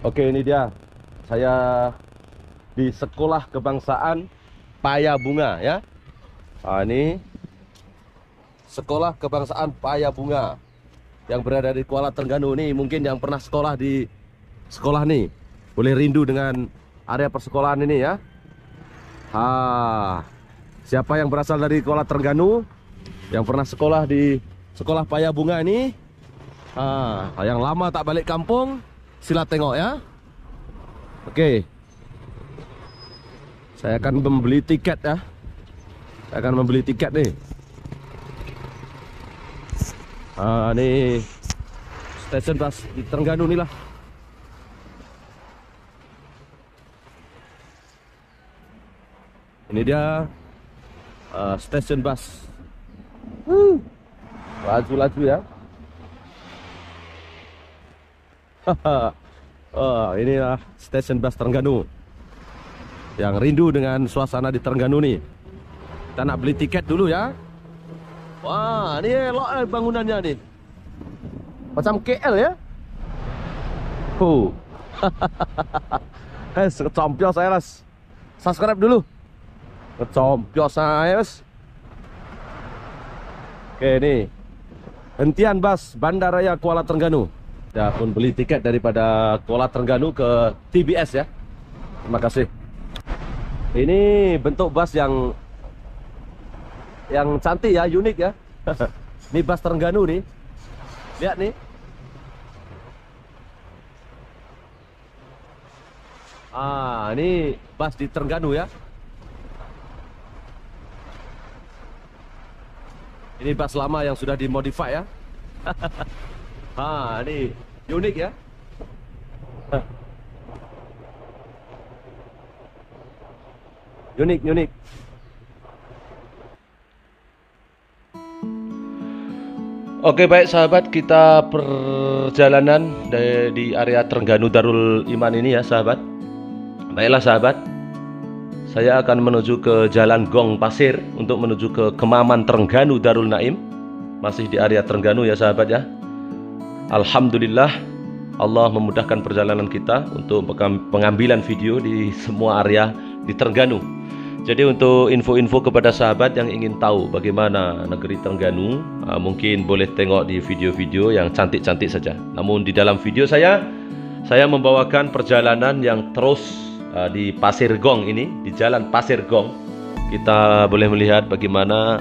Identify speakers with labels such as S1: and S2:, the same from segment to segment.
S1: Oke, ini dia. Saya di Sekolah Kebangsaan Payabunga ya. Ini Sekolah Kebangsaan Payabunga yang berada di Kuala Terengganu nih. Mungkin yang pernah sekolah di sekolah nih boleh rindu dengan area persekolahan ini ya. Siapa yang berasal dari Kuala Terengganu yang pernah sekolah di Sekolah Payabunga ini, yang lama tak balik kampung, sila tengok ya. Oke, saya akan membeli tiket ya. Saya akan membeli tiket nih. Ini stasiun bus di Terengganu nih lah. Ini dia stasiun bus. Laju-laju ya. Inilah stasiun bus Terengganu. Yang rindu dengan suasana di Terengganu nih. Kita nak beli tiket dulu ya. Wah, ini elok bangunannya nih. Macam KL ya. Kecompios saya las. Subscribe dulu. Kecompios saya mas. Oke nih. Hentian bus Bandaraya Kuala Terengganu. Dah pun beli tiket daripada Kuala Terengganu ke TBS ya. Terima kasih. Ini bentuk bus yang cantik ya, unik ya. Ini bus Terengganu nih. Lihat nih. Ini bus di Terengganu ya. Ini bus lama yang sudah dimodify ya. Ini unik ya. Unik. Oke baik sahabat, kita perjalanan di area Terengganu Darul Iman ini ya sahabat. Baiklah sahabat, saya akan menuju ke Jalan Gong Pasir untuk menuju ke Kemaman Terengganu Darul Naim. Masih di area Terengganu ya sahabat ya. Alhamdulillah Allah memudahkan perjalanan kita untuk pengambilan video di semua area di Terengganu. Jadi untuk info-info kepada sahabat yang ingin tahu bagaimana negeri Terengganu, mungkin boleh tengok di video-video yang cantik-cantik saja. Namun di dalam video saya membawakan perjalanan yang terus di Pasir Gong ini, di Jalan Pasir Gong. Kita boleh melihat bagaimana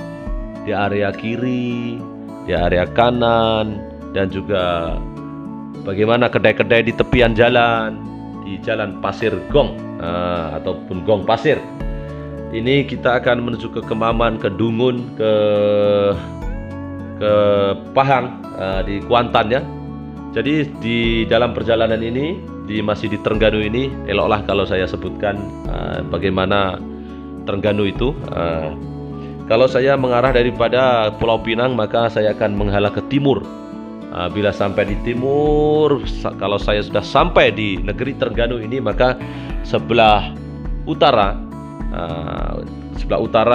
S1: di area kiri, di area kanan, dan juga bagaimana kedai-kedai di tepian jalan, di Jalan Pasir Gong ataupun Gong Pasir. Ini kita akan menuju ke Kemaman, ke Dungun, ke Pahang, di Kuantan ya. Jadi di dalam perjalanan ini, masih di Terengganu ini, eloklah kalau saya sebutkan bagaimana Terengganu itu. Kalau saya mengarah daripada Pulau Pinang, maka saya akan menghela ke timur. Bila sampai di timur, kalau saya sudah sampai di negeri Terengganu ini, maka sebelah utara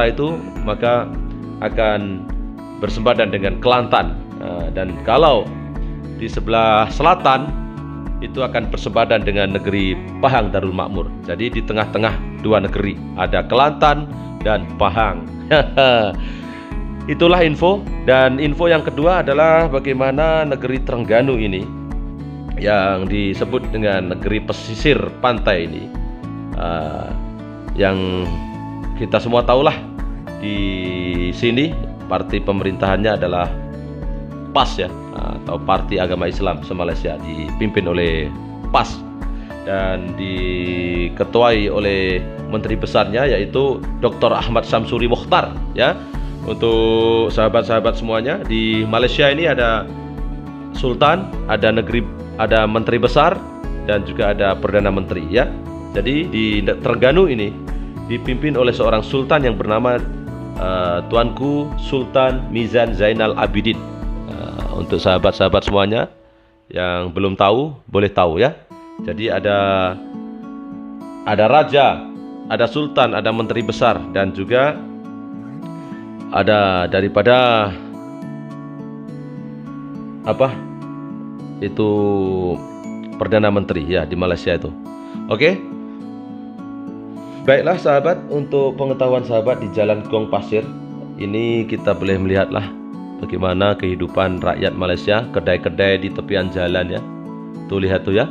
S1: itu maka akan bersempadan dengan Kelantan, dan kalau di sebelah selatan itu akan bersempadan dengan negeri Pahang Darul Makmur. Jadi di tengah-tengah dua negeri ada Kelantan dan Pahang. Itulah info. Dan info yang kedua adalah bagaimana negeri Terengganu ini yang disebut dengan negeri pesisir pantai ini, yang kita semua tahulah di sini parti pemerintahannya adalah PAS ya, atau Parti Agama Islam se-Malaysia, dipimpin oleh PAS dan diketuai oleh menteri besarnya yaitu Dr. Ahmad Syamsuri Mokhtar ya. Untuk sahabat-sahabat semuanya, di Malaysia ini ada sultan, ada menteri besar, dan juga ada perdana menteri ya. Jadi di Terengganu ini dipimpin oleh seorang sultan yang bernama Tuanku Sultan Mizan Zainal Abidin. Untuk sahabat-sahabat semuanya yang belum tahu, boleh tahu ya. Jadi ada raja, ada sultan, ada menteri besar, dan juga ada daripada Perdana Menteri ya di Malaysia itu. Oke. Baiklah sahabat, untuk pengetahuan sahabat, di Jalan Gong Pasir ini kita boleh melihatlah bagaimana kehidupan rakyat Malaysia, kedai-kedai di tepian jalan ya. Tuh lihat tuh ya.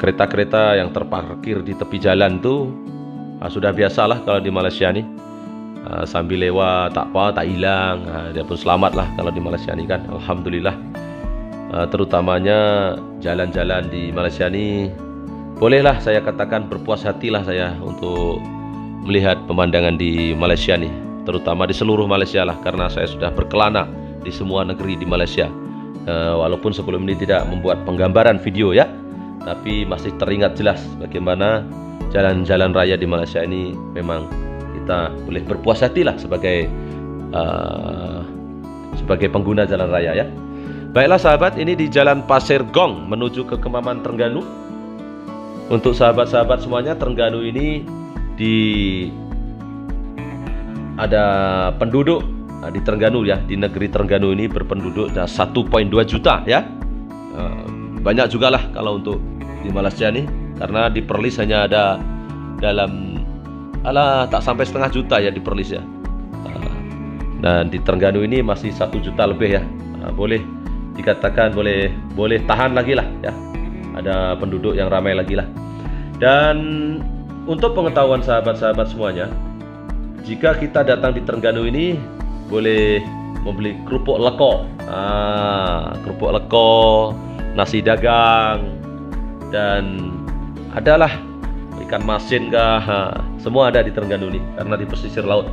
S1: Kereta-kereta yang terparkir di tepi jalan tuh sudah biasalah kalau di Malaysia nih. Sambil lewat tak apa, tak hilang. Dia pun selamat lah kalau di Malaysia nih kan. Alhamdulillah. Terutamanya jalan-jalan di Malaysia nih, bolehlah saya katakan berpuas hatilah saya untuk melihat pemandangan di Malaysia nih, terutama di seluruh Malaysia lah, karena saya sudah berkelana di semua negeri di Malaysia. Walaupun sebelum ini tidak membuat penggambaran video ya, tapi masih teringat jelas bagaimana jalan-jalan raya di Malaysia ini. Memang kita boleh berpuas hati lah sebagai pengguna jalan raya ya. Baiklah sahabat, ini di Jalan Pasir Gong menuju ke Kemaman Terengganu. Untuk sahabat-sahabat semuanya, Terengganu ini ada penduduk di Terengganu ya, di negeri Terengganu ini berpenduduk 1,2 juta ya. Banyak juga lah kalau untuk di Malaysia nih, karena di Perlis hanya ada tak sampai setengah juta ya di Perlis ya. Dan di Terengganu ini masih 1 juta lebih ya. Boleh dikatakan boleh tahan lagi lah ya. Ada penduduk yang ramai lagi lah. Dan untuk pengetahuan sahabat-sahabat semuanya, jika kita datang di Terengganu ini boleh membeli kerupuk leko, nasi dagang, dan adalah ikan masin kah, semua ada di Terengganu ini karena di pesisir laut.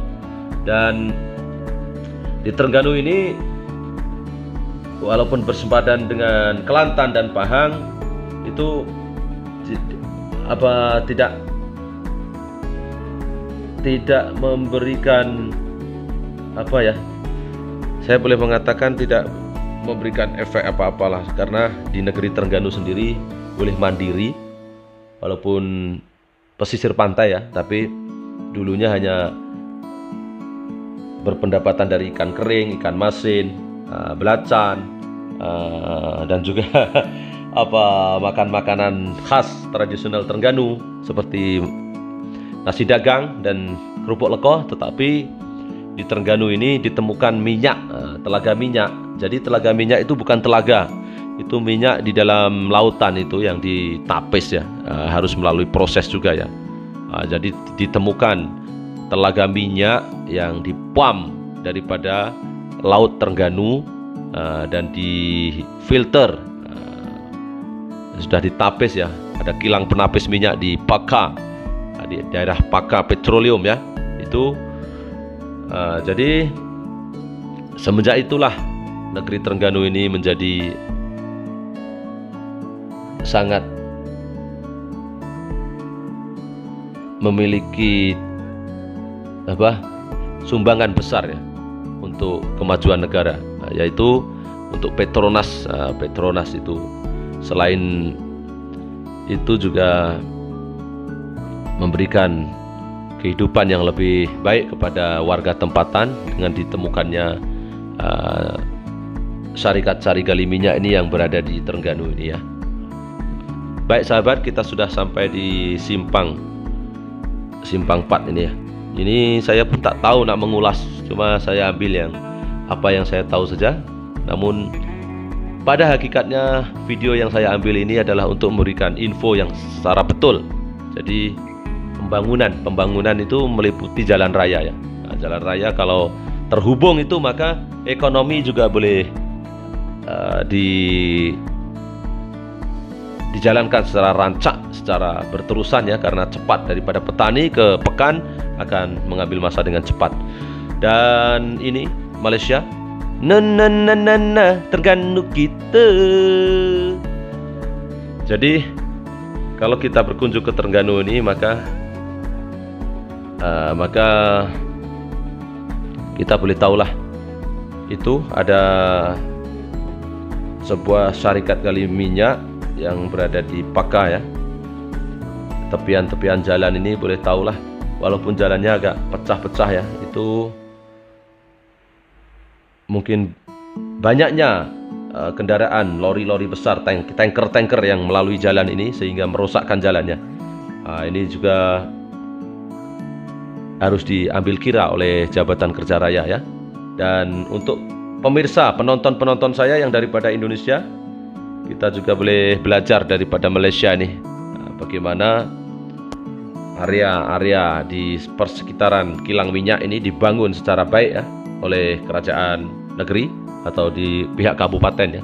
S1: Dan di Terengganu ini walaupun bersempadan dengan Kelantan dan Pahang, itu tidak memberikan saya boleh mengatakan tidak memberikan efek apa-apalah, karena di negeri Terengganu sendiri boleh mandiri walaupun pesisir pantai ya, tapi dulunya hanya berpendapatan dari ikan kering, ikan masin, belacan, dan juga makan makanan khas tradisional Terengganu seperti nasi dagang dan kerupuk leko. Tetapi di Terengganu ini ditemukan minyak, telaga minyak. Jadi telaga minyak itu bukan telaga, itu minyak di dalam lautan itu yang ditapis ya, harus melalui proses juga ya. Jadi ditemukan telaga minyak yang dipam daripada laut Terengganu, dan difilter, sudah ditapis ya. Ada kilang penapis minyak di Paka, di daerah Paka Petroleum ya. Itu jadi semenjak itulah negeri Terengganu ini menjadi sangat memiliki sumbangan besar ya untuk kemajuan negara, yaitu untuk Petronas. Petronas itu selain itu juga memberikan kehidupan yang lebih baik kepada warga tempatan dengan ditemukannya sari gali minyak ini yang berada di Terengganu ini ya. Baik sahabat, kita sudah sampai di simpang 4 ini ya. Ini saya pun tak tahu nak mengulas, cuma saya ambil apa yang saya tahu saja. Namun pada hakikatnya video yang saya ambil ini adalah untuk memberikan info yang secara betul. Jadi pembangunan itu meliputi jalan raya ya. Jalan raya kalau terhubung itu maka ekonomi juga boleh dijalankan secara rancak, secara berterusan ya, karena cepat. Daripada petani ke pekan akan mengambil masa dengan cepat. Dan ini Malaysia, Terengganu kita. Jadi kalau kita berkunjung ke Terengganu ini maka kita boleh tahulah itu ada sebuah syarikat gali minyak yang berada di Paka ya. Tepian-tepian jalan ini boleh tahulah, walaupun jalannya agak pecah-pecah ya, itu mungkin banyaknya kendaraan, lori-lori besar, tanker-tanker yang melalui jalan ini sehingga merosakkan jalannya. Ini juga harus diambil kira oleh Jabatan Kerja Raya ya. Dan untuk pemirsa, penonton-penonton saya yang daripada Indonesia, kita juga boleh belajar daripada Malaysia nih, bagaimana area-area di persekitaran kilang minyak ini dibangun secara baik ya oleh kerajaan negeri atau di pihak kabupaten ya,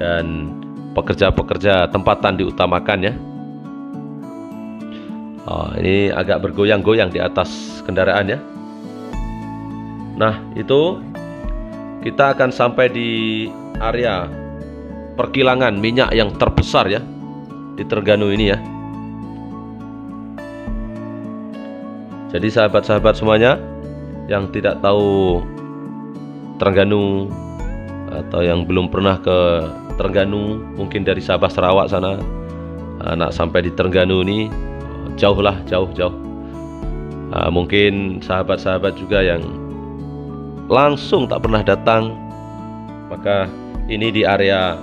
S1: dan pekerja-pekerja tempatan diutamakan ya. Ini agak bergoyang-goyang di atas kendaraan ya. Nah, itu kita akan sampai di area perkilangan minyak yang terbesar ya di Terengganu ini ya. Jadi sahabat-sahabat semuanya yang tidak tahu Terengganu atau yang belum pernah ke Terengganu, mungkin dari Sabah Sarawak sana, nak sampai di Terengganu ini jauh. Mungkin sahabat-sahabat juga yang langsung tak pernah datang, maka ini di area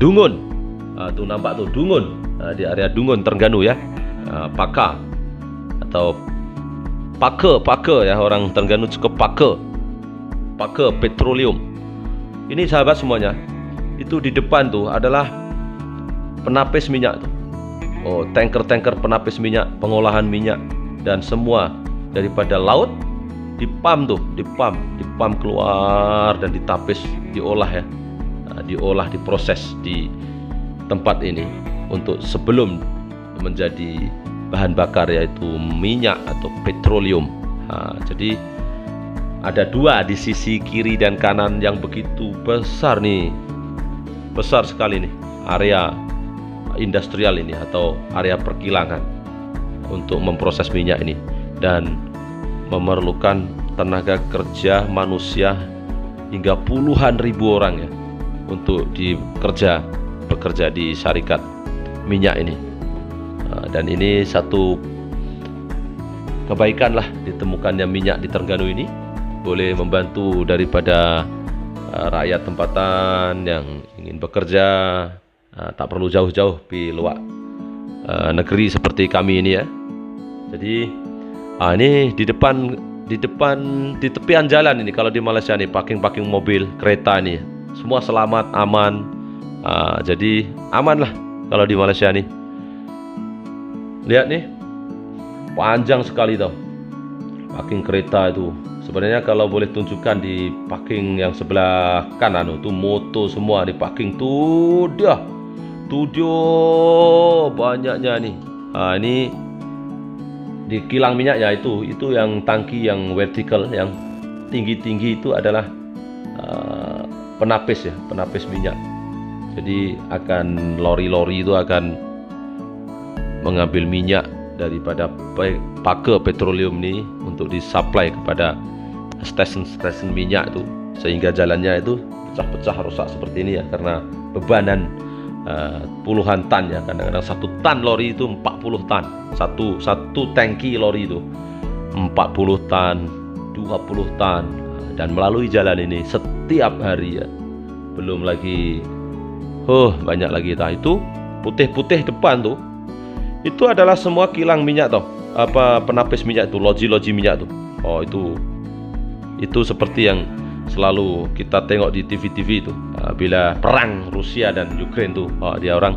S1: Dungun. Tuh nampak tuh Dungun, di area Dungun Terengganu ya. Paka atau Pake ya, orang Terengganu cukup Pake Petroleum. Ini sahabat semuanya, itu di depan tuh adalah penapis minyak tuh. Tanker-tanker penapis minyak, pengolahan minyak, dan semua daripada laut dipam keluar dan ditapis, diolah ya, diolah, diproses di tempat ini untuk sebelum menjadi bahan bakar, yaitu minyak atau petroleum. Jadi ada dua di sisi kiri dan kanan yang begitu besar nih, besar sekali nih area industrial ini atau area perkilangan untuk memproses minyak ini, dan memerlukan tenaga kerja manusia hingga puluhan ribu orang ya untuk bekerja di syarikat minyak ini. Dan ini satu kebaikan lah ditemukannya minyak di Terengganu ini, boleh membantu daripada rakyat tempatan yang ingin bekerja, tak perlu jauh-jauh di luar negeri seperti kami ini ya. Jadi ini di tepian jalan ini, kalau di Malaysia nih parking mobil, kereta ini semua selamat, aman. Jadi aman lah kalau di Malaysia nih. Lihat nih, panjang sekali tau parking kereta itu. Sebenarnya kalau boleh tunjukkan di parking yang sebelah kanan itu, moto semua di parking tuh dia. Banyaknya nih. Ini di kilang minyak ya, itu yang tangki yang vertikal, yang tinggi-tinggi itu adalah penapis ya, penapis minyak. Jadi akan lori-lori itu akan mengambil minyak daripada Pake Petroleum ini untuk disuplai kepada stesen-stesen minyak itu, sehingga jalannya itu pecah-pecah, rusak seperti ini ya, karena bebanan puluhan tan ya, kadang-kadang 1 tan lori itu 40 tan, satu tangki lori itu 40 tan, 20 tan, dan melalui jalan ini setiap hari ya. Belum lagi banyak lagi itu putih-putih depan tuh, itu adalah semua kilang minyak toh, penapis minyak itu, loji-loji minyak tuh. Itu seperti yang selalu kita tengok di TV-TV itu, bila perang Rusia dan Ukraine tuh, dia orang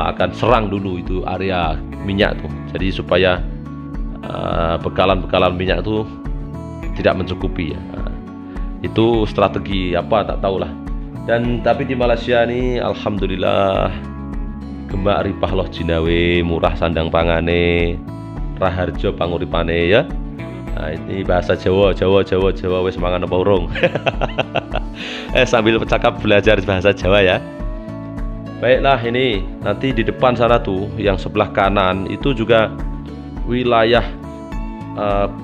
S1: akan serang dulu itu area minyak tuh, jadi supaya bekalan-bekalan minyak tuh tidak mencukupi ya. Itu strategi apa tak tahulah. Dan tapi di Malaysia ini alhamdulillah Gembak ripah loh jinawe, murah sandang pangane, raharjo panguripane ya. Ini bahasa Jawa wis mangan apa urung. Sambil bercakap belajar bahasa Jawa ya. Baiklah, ini nanti di depan sana tuh yang sebelah kanan itu juga wilayah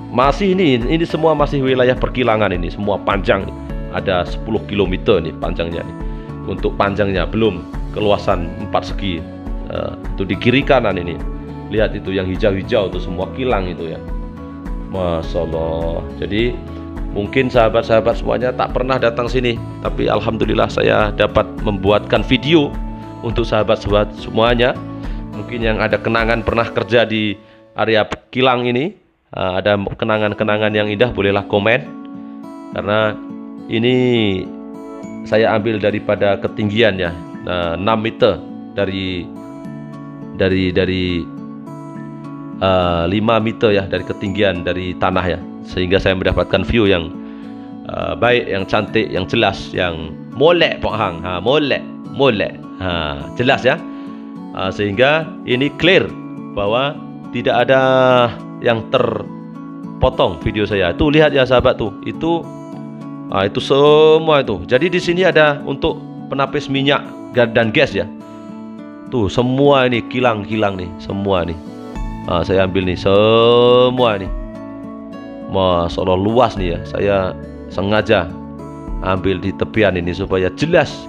S1: masih ini semua masih wilayah perkilangan ini, semua panjang nih. Ada 10 km nih panjangnya nih. Untuk panjangnya belum keluasan 4 segi. Itu di kiri kanan ini, lihat itu yang hijau-hijau itu semua kilang itu ya, Masya Allah. Jadi Mungkin sahabat-sahabat semuanya tak pernah datang sini, tapi alhamdulillah saya dapat membuatkan video untuk sahabat-sahabat semuanya. Mungkin yang ada kenangan pernah kerja di area kilang ini, ada kenangan-kenangan yang indah, bolehlah komen. Karena ini saya ambil daripada ketinggian ya, 6 meter dari 5 meter ya, dari ketinggian dari tanah ya, sehingga saya mendapatkan view yang baik, yang cantik, yang jelas, yang molek Pak Hang, molek, jelas ya, sehingga ini clear bahwa tidak ada yang terpotong video saya. Tuh lihat ya sahabat tuh, itu semua itu. Jadi di sini ada untuk penapis minyak dan gas ya. Tuh semua ini kilang-kilang nih, semua nih. Saya ambil nih semua nih. Masya Allah luas nih ya. Saya sengaja ambil di tepian ini supaya jelas,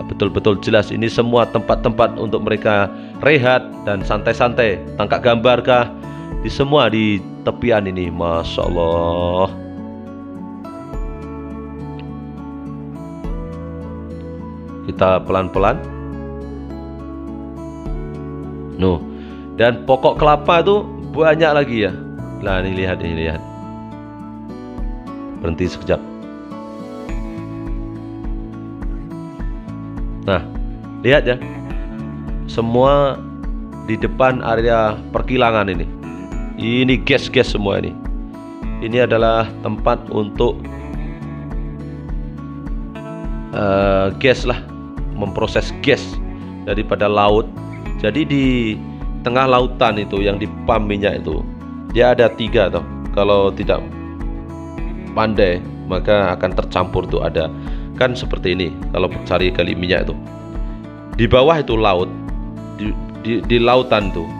S1: betul-betul jelas. Ini semua tempat-tempat untuk mereka rehat dan santai-santai. Tangkap gambar kah? Di semua di tepian ini, Masya Allah. Kita pelan-pelan. Dan pokok kelapa itu banyak lagi ya. Nah ini lihat, berhenti sekejap. Nah lihat ya, semua di depan area perkilangan ini gas semua ini. Ini adalah tempat untuk gas lah, memproses gas daripada laut. Jadi di tengah lautan itu yang di pam minyak itu, dia ada 3 toh. Kalau tidak pandai maka akan tercampur tuh, ada kan seperti ini. Kalau cari kali minyak itu di bawah itu laut, di lautan tuh.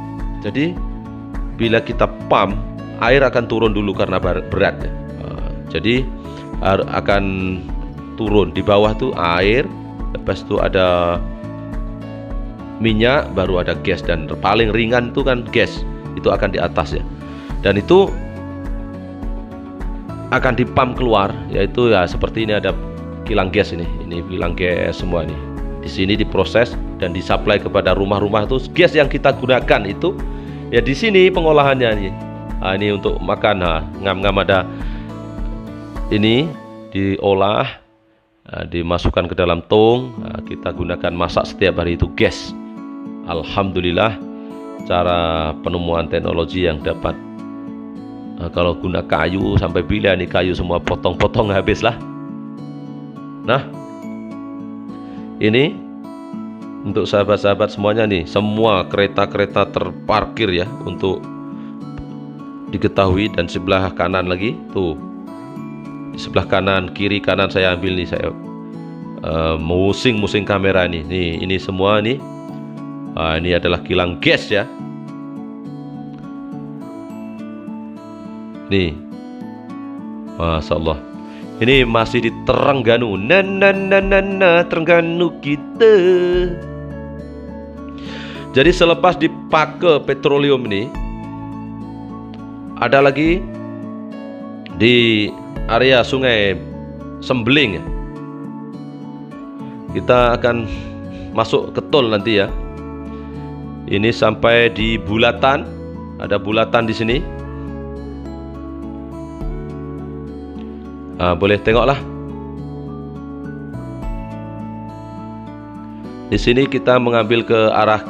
S1: Jadi bila kita pam, air akan turun dulu karena beratnya. Jadi akan turun di bawah tuh air, lepas itu ada minyak, baru ada gas, dan paling ringan itu kan gas, itu akan di atas ya, dan itu akan dipam keluar, yaitu ya seperti ini, ada kilang gas ini kilang gas semua ini. Di sini diproses dan disuplai kepada rumah-rumah. Itu gas yang kita gunakan itu ya di sini pengolahannya ini. Ini untuk makan, ngam-ngam ada ini diolah, dimasukkan ke dalam tong, kita gunakan masak setiap hari itu gas. Alhamdulillah, cara penemuan teknologi yang dapat, kalau guna kayu sampai bila nih kayu semua potong-potong habis lah. Nah ini untuk sahabat-sahabat semuanya nih, semua kereta-kereta terparkir ya, untuk diketahui. Dan sebelah kanan lagi tuh, di sebelah kanan, kiri, kanan saya ambil nih, saya musing kamera nih. Ini semua nih. Ini adalah kilang gas ya. Nih, Masya Allah. Ini masih di Terengganu. Terengganu kita. Jadi selepas dipakai petroleum ini, ada lagi di area Sungai Sembeling ya. Kita akan masuk ke tol nanti ya. Ini sampai di Bulatan, ada Bulatan di sini. Boleh tengoklah. Di sini kita mengambil ke arah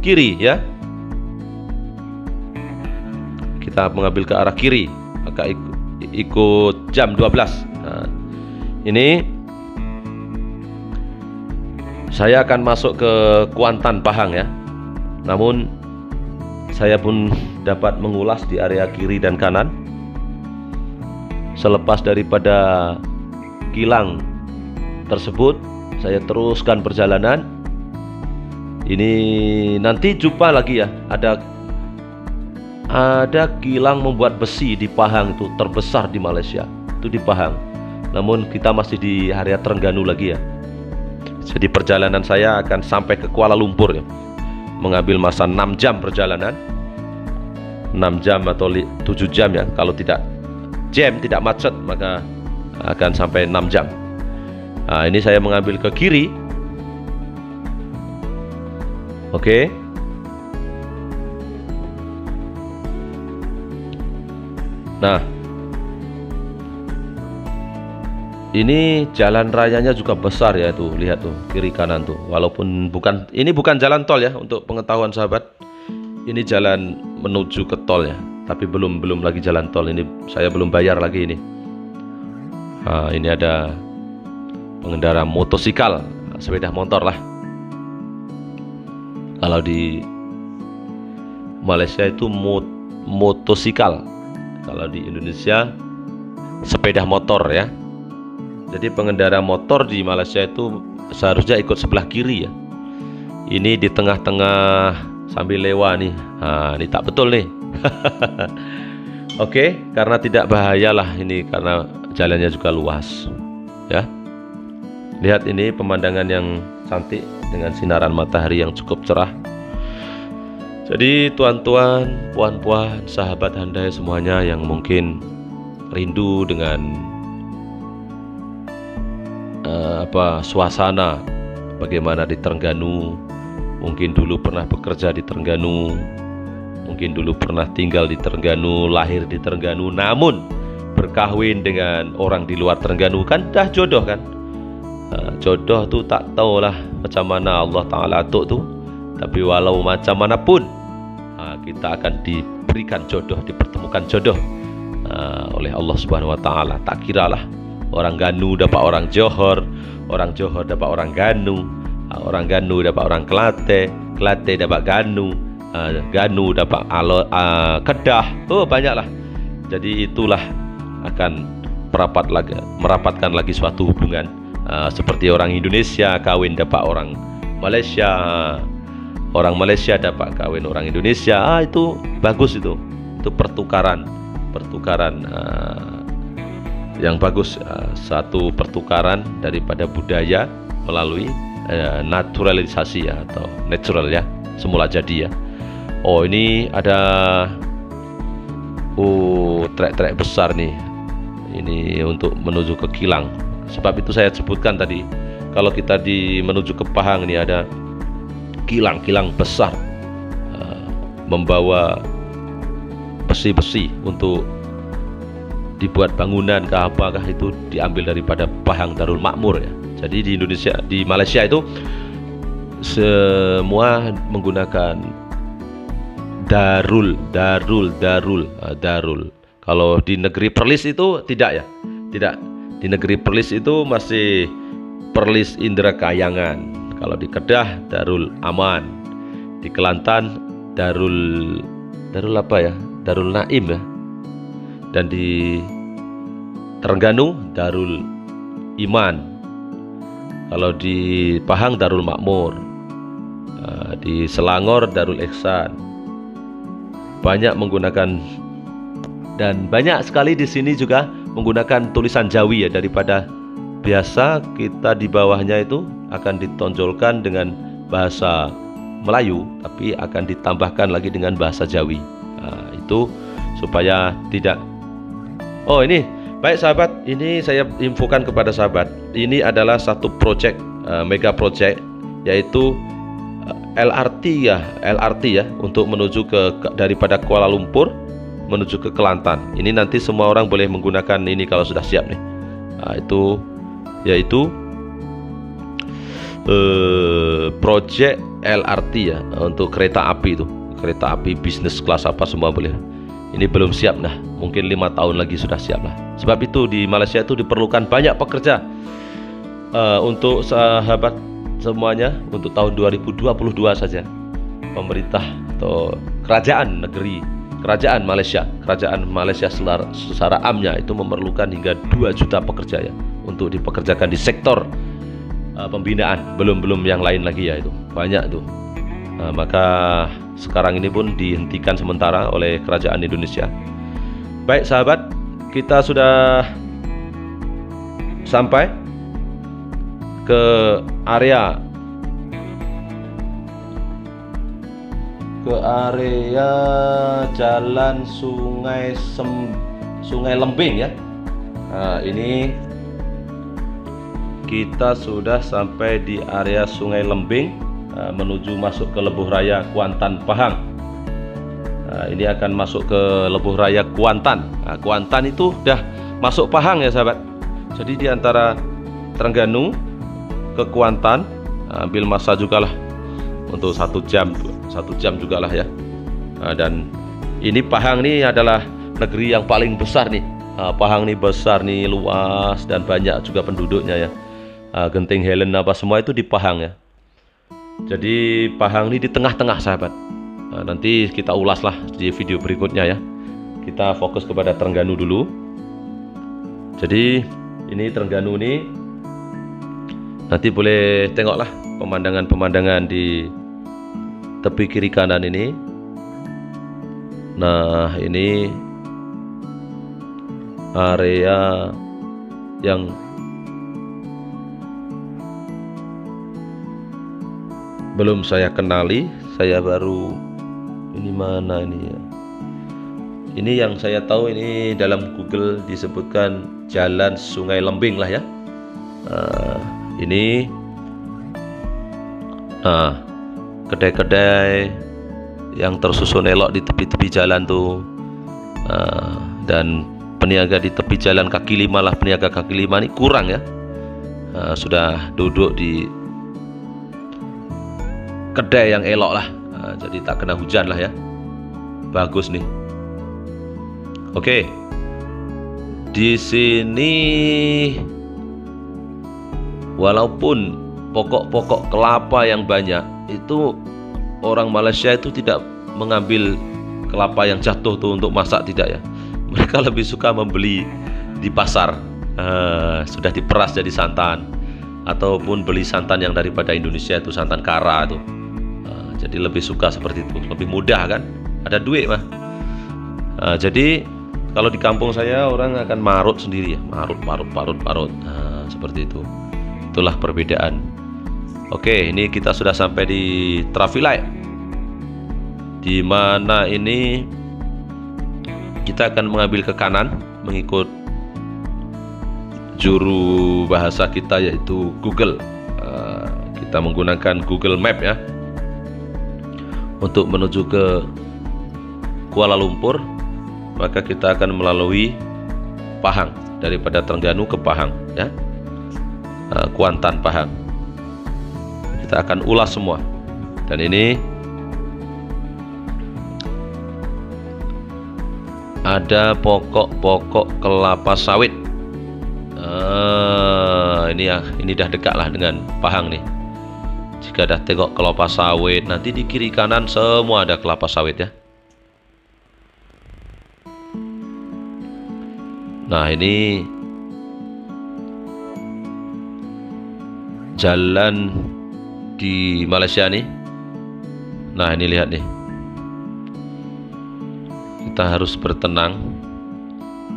S1: kiri ya. Kita mengambil ke arah kiri, agak ikut jam 12. Ini saya akan masuk ke Kuantan Pahang ya. Namun saya pun dapat mengulas di area kiri dan kanan. Selepas daripada kilang tersebut, saya teruskan perjalanan. Ini nanti jumpa lagi ya. Ada kilang membuat besi di Pahang, itu terbesar di Malaysia, itu di Pahang. Namun kita masih di area Terengganu lagi ya. Jadi perjalanan saya akan sampai ke Kuala Lumpur ya. Mengambil masa 6 jam perjalanan, 6 jam atau 7 jam ya, kalau tidak jam, tidak macet, maka akan sampai 6 jam. Nah, ini saya mengambil ke kiri. Oke. Nah, ini jalan rayanya juga besar ya tuh, lihat tuh kiri kanan tuh. Walaupun ini bukan jalan tol ya, untuk pengetahuan sahabat. Ini jalan menuju ke tol ya, tapi belum lagi jalan tol. Ini saya belum bayar lagi ini. Nah, ini ada pengendara motosikal, sepeda motor lah. Kalau di Malaysia itu motosikal, kalau di Indonesia sepeda motor ya. Jadi pengendara motor di Malaysia itu seharusnya ikut sebelah kiri ya. Ini di tengah-tengah sambil lewat nih. Nah, ini tak betul nih. Oke, karena tidak bahayalah ini, karena jalannya juga luas ya. Lihat ini pemandangan yang cantik dengan sinaran matahari yang cukup cerah. Jadi tuan-tuan, puan-puan, sahabat handai semuanya yang mungkin rindu dengan suasana bagaimana di Terengganu, mungkin dulu pernah bekerja di Terengganu, mungkin dulu pernah tinggal di Terengganu, lahir di Terengganu, namun berkahwin dengan orang di luar Terengganu, kan dah jodoh kan. Jodoh tuh tak tahulah macam mana Allah Ta'ala atuk tuh, tapi walau macam manapun kita akan diberikan jodoh, dipertemukan jodoh oleh Allah Subhanahu Wa Ta'ala. Tak kiralah orang Ganu dapat orang Johor dapat orang Ganu, orang Ganu dapat orang Kelate dapat Ganu, Ganu dapat Kedah. Oh, banyaklah. Jadi itulah akan merapatkan lagi suatu hubungan, seperti orang Indonesia kawin dapat orang Malaysia, orang Malaysia dapat kawin orang Indonesia. Itu bagus, itu pertukaran yang bagus, satu pertukaran daripada budaya melalui naturalisasi ya, atau natural ya, semula jadi ya. Oh, ini ada trek-trek besar nih, ini untuk menuju ke kilang. Sebab itu saya sebutkan tadi, kalau kita menuju ke Pahang ini ada kilang besar, membawa besi-besi untuk dibuat bangunan ke apakah, itu diambil daripada Pahang Darul Makmur ya. Jadi di Indonesia, di Malaysia itu semua menggunakan darul. Kalau di negeri Perlis itu tidak ya, tidak. Di negeri Perlis itu masih Perlis Indra Kayangan. Kalau di Kedah Darul Aman, di Kelantan Darul apa ya, Darul Naim ya, dan di Terengganu Darul Iman. Kalau di Pahang Darul Makmur, di Selangor Darul Ihsan. Banyak menggunakan, dan banyak sekali di sini juga menggunakan tulisan Jawi ya, daripada biasa kita di bawahnya itu akan ditonjolkan dengan bahasa Melayu, tapi akan ditambahkan lagi dengan bahasa Jawi. Itu supaya tidak. Oh, ini baik sahabat, ini saya infokan kepada sahabat, ini adalah satu project, mega project, yaitu LRT ya, untuk menuju daripada Kuala Lumpur menuju ke Kelantan. Ini nanti semua orang boleh menggunakan ini kalau sudah siap nih. Itu yaitu project LRT ya, untuk kereta api itu, kereta api bisnis kelas apa semua boleh. Ini belum siap, nah mungkin 5 tahun lagi sudah siap lah. Sebab itu di Malaysia itu diperlukan banyak pekerja. Untuk sahabat semuanya, untuk tahun 2022 saja, pemerintah atau kerajaan Malaysia secara amnya itu memerlukan hingga 2 juta pekerja ya, untuk dipekerjakan di sektor pembinaan. Belum yang lain lagi ya, itu banyak tuh. Maka sekarang ini pun dihentikan sementara oleh kerajaan Indonesia. Baik sahabat, kita sudah sampai ke area Jalan Sungai Sungai Lembing ya. Nah, ini kita sudah sampai di area Sungai Lembing, menuju masuk ke Lebuh Raya Kuantan Pahang. Nah, ini akan masuk ke Lebuh Raya Kuantan. Nah, Kuantan itu udah masuk Pahang ya sahabat. Jadi di antara Trengganu ke Kuantan ambil masa juga lah untuk 1 jam juga lah ya. Nah, dan ini Pahang ini adalah negeri yang paling besar nih. Pahang nih besar nih, luas dan banyak juga penduduknya ya. Genting Helen apa semua itu di Pahang ya. Jadi Pahang ini di tengah-tengah sahabat. Nanti kita ulas lah di video berikutnya ya. Kita fokus kepada Trengganu dulu. Jadi ini Trengganu ini nanti boleh tengoklah pemandangan-pemandangan di tepi kiri kanan ini. Nah, ini area yang belum saya kenali, saya baru ini mana ini ya. Ini yang saya tahu ini dalam Google disebutkan Jalan Sungai Lembing lah ya. Ini kedai-kedai yang tersusun elok di tepi-tepi jalan tuh, dan peniaga di tepi jalan kaki lima lah, peniaga kaki lima ini kurang ya. Sudah duduk di kedai yang elok lah, jadi tak kena hujan lah ya. Bagus nih. Oke, di sini walaupun pokok-pokok kelapa yang banyak, itu orang Malaysia itu tidak mengambil kelapa yang jatuh tuh untuk masak, tidak ya. Mereka lebih suka membeli di pasar, sudah diperas jadi santan, ataupun beli santan yang daripada Indonesia itu santan kara tuh. Jadi lebih suka seperti itu, lebih mudah kan, ada duit mah. Jadi kalau di kampung saya orang akan marut sendiri ya, marut. Seperti itu. Itulah perbedaan. Oke, ini kita sudah sampai di traffic light, di mana ini kita akan mengambil ke kanan mengikut juru bahasa kita yaitu Google. Kita menggunakan Google Map ya untuk menuju ke Kuala Lumpur. Maka kita akan melalui Pahang, daripada Trengganu ke Pahang ya, Kuantan Pahang. Kita akan ulas semua. Dan ini ada pokok-pokok kelapa sawit. Ini dah dekat lah dengan Pahang nih. Jika dah tengok kelapa sawit, nanti di kiri kanan semua ada kelapa sawit ya. Nah, ini jalan di Malaysia nih. Nah, ini lihat nih, kita harus bertenang.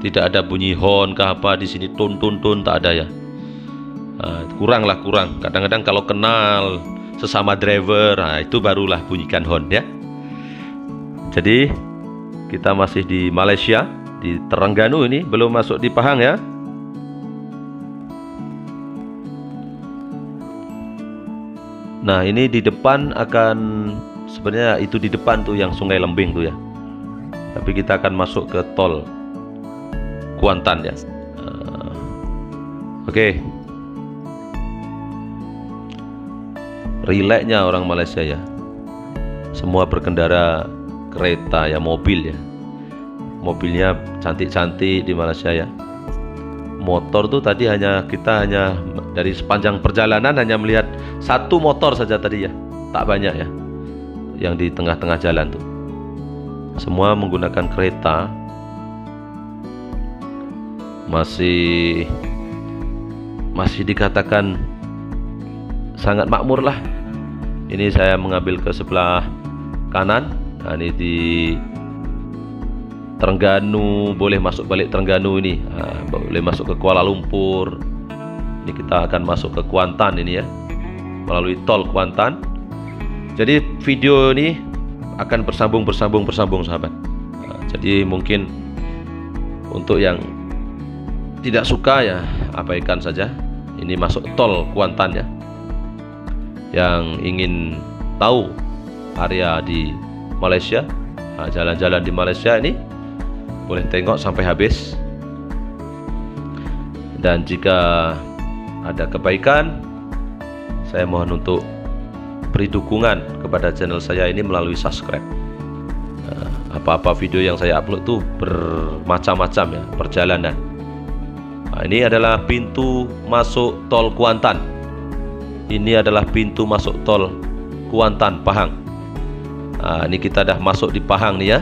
S1: Tidak ada bunyi horn ke apa di sini, tun tak ada ya. Kurang. Kadang-kadang kalau kenal sesama driver, itu barulah bunyikan horn ya. Jadi kita masih di Malaysia, di Trengganu ini, belum masuk di Pahang ya. Nah, ini di depan akan, sebenarnya itu di depan tuh yang Sungai Lembing tuh ya. Tapi kita akan masuk ke tol Kuantan ya. Oke. Rileknya orang Malaysia ya. Semua berkendara kereta ya, mobil ya. Mobilnya cantik-cantik di Malaysia ya. Motor tuh tadi kita hanya dari sepanjang perjalanan hanya melihat satu motor saja tadi ya, tak banyak ya, yang di tengah-tengah jalan tuh. Semua menggunakan kereta. Masih dikatakan sangat makmur lah. Ini saya mengambil ke sebelah kanan. Nah, ini di Trengganu, boleh masuk balik Trengganu ini, boleh masuk ke Kuala Lumpur. Ini kita akan masuk ke Kuantan ini ya, melalui tol Kuantan. Jadi video ini akan bersambung sahabat. Jadi mungkin Untuk yang tidak suka ya abaikan saja. Ini masuk tol Kuantan ya. Yang ingin tahu area di Malaysia, jalan-jalan di Malaysia ini boleh tengok sampai habis. Dan jika ada kebaikan, saya mohon untuk beri dukungan kepada channel saya ini melalui subscribe. Apa-apa video yang saya upload tuh bermacam-macam ya, perjalanan. Nah, ini adalah pintu masuk tol Kuantan. Ini adalah pintu masuk tol Kuantan Pahang. Nah, ini kita dah masuk di Pahang nih ya.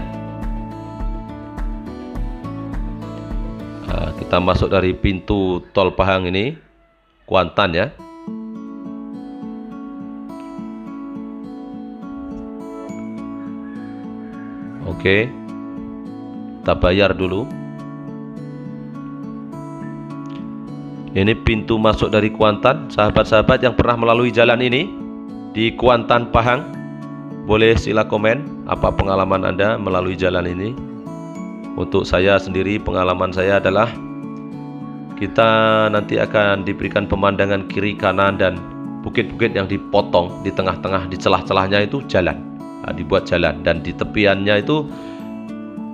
S1: Nah, kita masuk dari pintu tol Pahang ini, Kuantan ya. Oke, kita bayar dulu. Ini pintu masuk dari Kuantan. Sahabat-sahabat yang pernah melalui jalan ini di Kuantan Pahang, boleh sila komen apa pengalaman Anda melalui jalan ini. Untuk saya sendiri, pengalaman saya adalah kita nanti akan diberikan pemandangan kiri kanan dan bukit-bukit yang dipotong di tengah-tengah, di celah-celahnya itu jalan. Nah, dibuat jalan, dan di tepiannya itu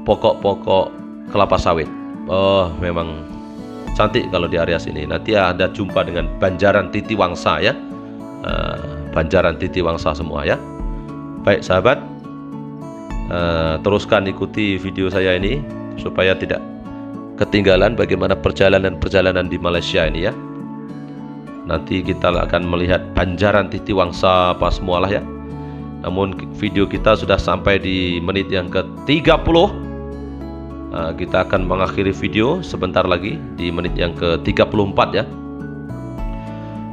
S1: pokok-pokok kelapa sawit. Oh, memang cantik kalau di area sini. Nanti ada jumpa dengan Banjaran Titiwangsa ya. Banjaran Titiwangsa semua ya. Baik sahabat, teruskan ikuti video saya ini supaya tidak ketinggalan bagaimana perjalanan di Malaysia ini ya. Nanti kita akan melihat Banjaran Titiwangsa apa semualah ya. Namun video kita sudah sampai di menit yang ke-30. Kita akan mengakhiri video sebentar lagi di menit yang ke-34 ya.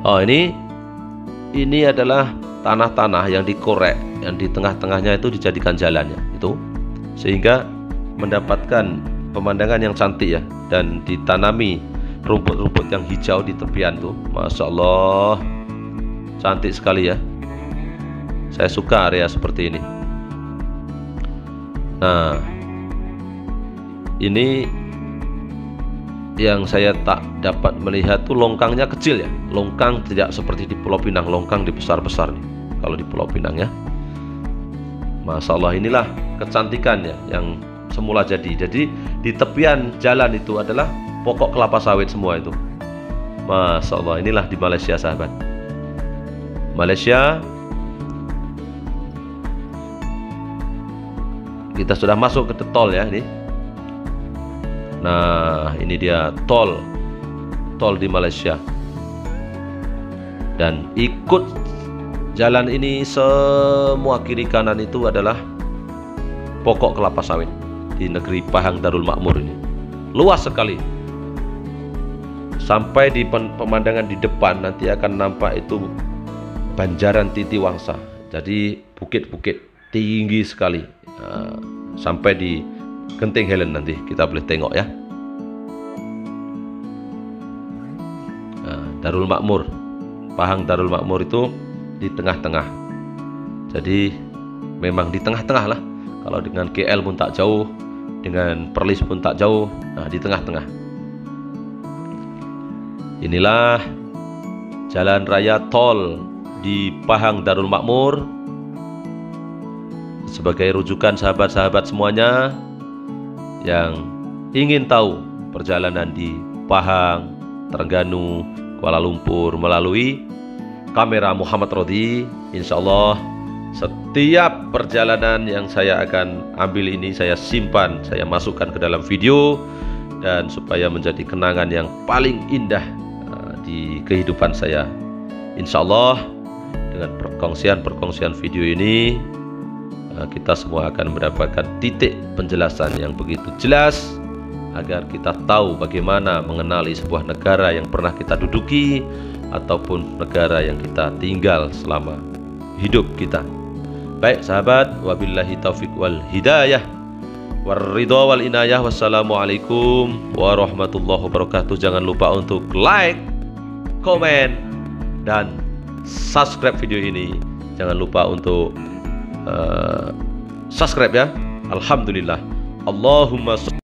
S1: Oh, ini adalah tanah-tanah yang dikorek, yang di tengah-tengahnya itu dijadikan jalannya itu, sehingga mendapatkan pemandangan yang cantik ya, dan ditanami rumput-rumput yang hijau di tepian tuh. Masya Allah, cantik sekali ya. Saya suka area seperti ini. Nah, ini yang saya tak dapat melihat tuh longkangnya kecil ya. Longkang tidak seperti di Pulau Pinang, longkang dibesar-besar nih kalau di Pulau Pinang ya. Masya Allah, inilah kecantikannya yang semula jadi. Jadi di tepian jalan itu adalah pokok kelapa sawit semua itu. Masya Allah, inilah di Malaysia sahabat. Malaysia. Kita sudah masuk ke tol ya ini. Nah, ini dia tol di Malaysia. Dan ikut jalan ini semua kiri kanan itu adalah pokok kelapa sawit di negeri Pahang Darul Makmur ini. Luas sekali. Sampai di pemandangan di depan nanti akan nampak itu Banjaran Titiwangsa. Jadi bukit-bukit tinggi sekali. Sampai di Genting Helen nanti kita boleh tengok ya. Darul Makmur, Pahang Darul Makmur itu di tengah-tengah. Jadi memang di tengah-tengah lah. Kalau dengan KL pun tak jauh, dengan Perlis pun tak jauh. Nah, di tengah-tengah. Inilah jalan raya tol di Pahang Darul Makmur. Sebagai rujukan sahabat-sahabat semuanya yang ingin tahu perjalanan di Pahang, Terengganu, Kuala Lumpur melalui kamera Muhammad Rodi, insya Allah setiap perjalanan yang saya akan ambil ini saya simpan, saya masukkan ke dalam video, dan supaya menjadi kenangan yang paling indah di kehidupan saya. Insya Allah dengan perkongsian video ini kita semua akan mendapatkan titik penjelasan yang begitu jelas agar kita tahu bagaimana mengenali sebuah negara yang pernah kita duduki ataupun negara yang kita tinggal selama hidup kita. Baik sahabat, wabillahi taufiq wal hidayah warridha wal inayah. Wassalamualaikum warahmatullahi wabarakatuh. Jangan lupa untuk like, komen, dan subscribe video ini. Jangan lupa untuk subscribe ya. Alhamdulillah. Allahumma